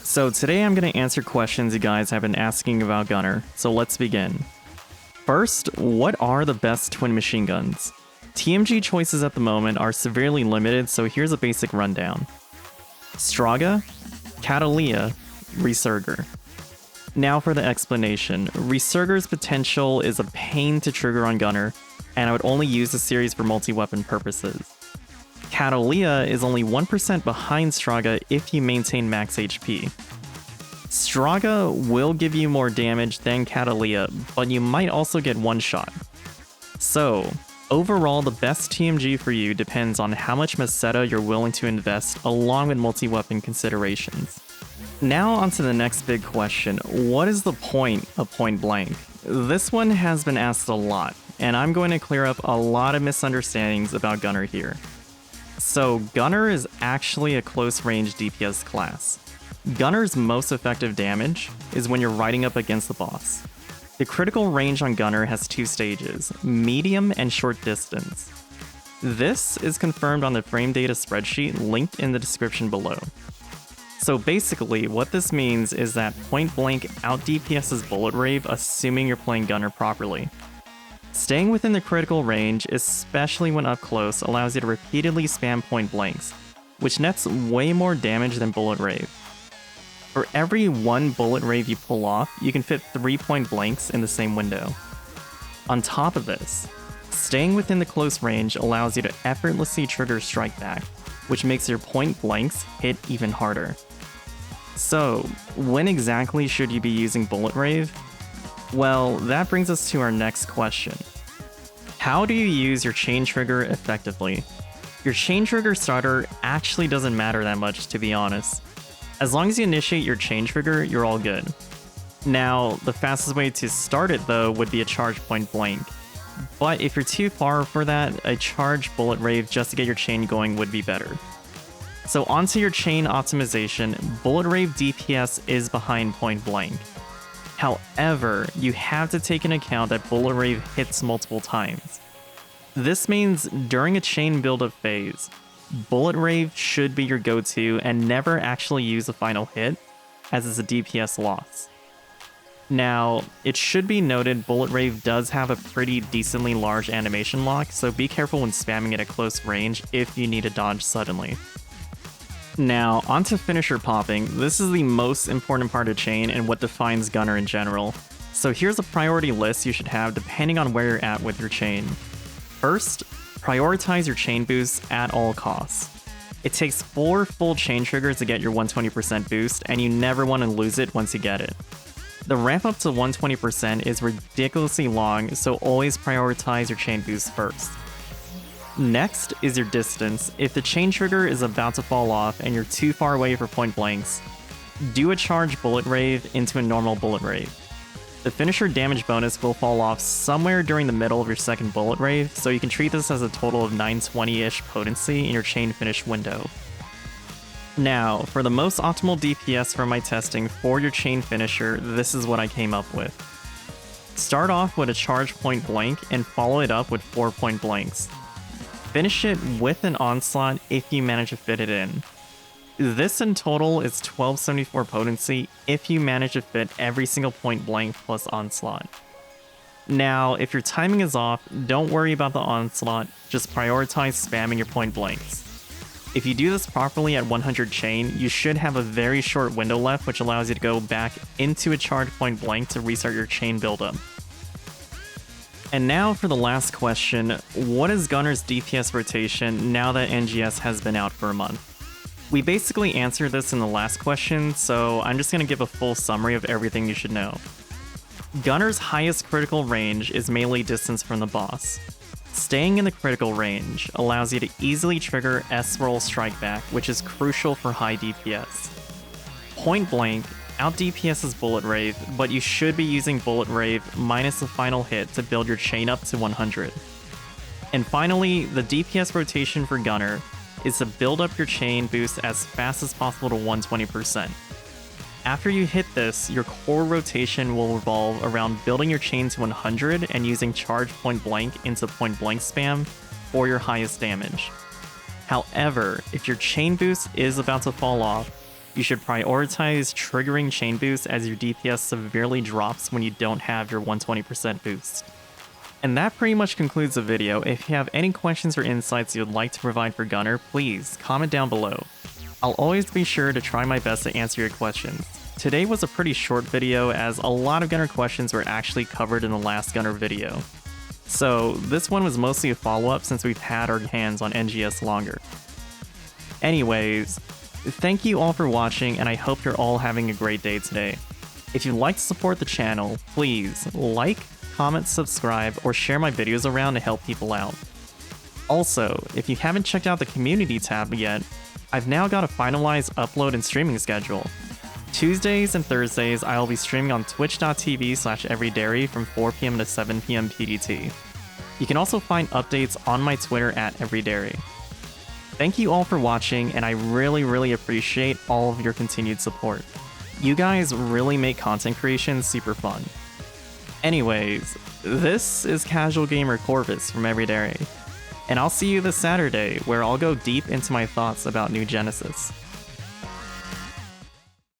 So today I'm going to answer questions you guys have been asking about Gunner, so let's begin. First, what are the best twin machine guns? TMG choices at the moment are severely limited, so here's a basic rundown. Straga, Catalea, Resurger. Now for the explanation. Resurger's potential is a pain to trigger on Gunner, and I would only use the series for multi-weapon purposes. Catalea is only 1% behind Straga if you maintain max HP. Straga will give you more damage than Catalea, but you might also get one shot. So, overall the best TMG for you depends on how much Meseta you're willing to invest along with multi-weapon considerations. Now onto the next big question, what is the point of point blank? This one has been asked a lot, and I'm going to clear up a lot of misunderstandings about Gunner here. So Gunner is actually a close range DPS class. Gunner's most effective damage is when you're riding up against the boss. The critical range on Gunner has two stages, medium and short distance. This is confirmed on the frame data spreadsheet linked in the description below. So basically, what this means is that point blank out DPS's bullet rave assuming you're playing Gunner properly. Staying within the critical range, especially when up close, allows you to repeatedly spam point blanks, which nets way more damage than bullet rave. For every one bullet rave you pull off, you can fit 3 point blanks in the same window. On top of this, staying within the close range allows you to effortlessly trigger strike back, which makes your point blanks hit even harder. So, when exactly should you be using bullet rave? Well, that brings us to our next question. How do you use your chain trigger effectively? Your chain trigger starter actually doesn't matter that much, to be honest. As long as you initiate your chain trigger, you're all good. Now, the fastest way to start it though would be a charge point blank. But if you're too far for that, a charge bullet rave just to get your chain going would be better. So onto your chain optimization, bullet rave DPS is behind point blank. However, you have to take into account that bullet rave hits multiple times. This means during a chain buildup phase, bullet rave should be your go-to and never actually use the final hit, as it's a DPS loss. Now, it should be noted bullet rave does have a pretty decently large animation lock, so be careful when spamming it at close range if you need to dodge suddenly. Now, onto finisher popping. This is the most important part of chain and what defines Gunner in general. So here's a priority list you should have depending on where you're at with your chain. First, prioritize your chain boosts at all costs. It takes 4 full chain triggers to get your 120% boost, and you never want to lose it once you get it. The ramp up to 120% is ridiculously long, so always prioritize your chain boost first. Next is your distance. If the chain trigger is about to fall off and you're too far away for point blanks, do a charge bullet rave into a normal bullet rave. The finisher damage bonus will fall off somewhere during the middle of your second bullet rave, so you can treat this as a total of 920-ish potency in your chain finish window. Now, for the most optimal DPS from my testing for your chain finisher, this is what I came up with. Start off with a charge point blank and follow it up with 4 point blanks. Finish it with an onslaught if you manage to fit it in. This in total is 1274 potency if you manage to fit every single point blank plus onslaught. Now, if your timing is off, don't worry about the onslaught, just prioritize spamming your point blanks. If you do this properly at 100 chain, you should have a very short window left, which allows you to go back into a charge point blank to restart your chain buildup. And now for the last question, what is Gunner's DPS rotation now that NGS has been out for a month? We basically answered this in the last question, so I'm just going to give a full summary of everything you should know. Gunner's highest critical range is melee distance from the boss. Staying in the critical range allows you to easily trigger S-roll strike back, which is crucial for high DPS. Point blank out DPS's bullet rave, but you should be using bullet rave minus the final hit to build your chain up to 100. And finally, the DPS rotation for Gunner is to build up your chain boost as fast as possible to 120%. After you hit this, your core rotation will revolve around building your chain to 100 and using charge point blank into point blank spam for your highest damage. However, if your chain boost is about to fall off, You should prioritize triggering chain boost as your DPS severely drops when you don't have your 120% boost. And that pretty much concludes the video. If you have any questions or insights you'd like to provide for Gunner, please comment down below. I'll always be sure to try my best to answer your questions. Today was a pretty short video as a lot of Gunner questions were actually covered in the last Gunner video. So this one was mostly a follow-up since we've had our hands on NGS longer. Anyways, thank you all for watching and I hope you're all having a great day today. If you'd like to support the channel, please like, comment, subscribe, or share my videos around to help people out. Also, if you haven't checked out the community tab yet, I've now got a finalized upload and streaming schedule. Tuesdays and Thursdays, I'll be streaming on twitch.tv/everydairy from 4 PM to 7 PM PDT. You can also find updates on my Twitter at everydairy. Thank you all for watching, and I really appreciate all of your continued support. You guys really make content creation super fun. Anyways, this is Casual Gamer Corvus from Everydairy, and I'll see you this Saturday where I'll go deep into my thoughts about New Genesis.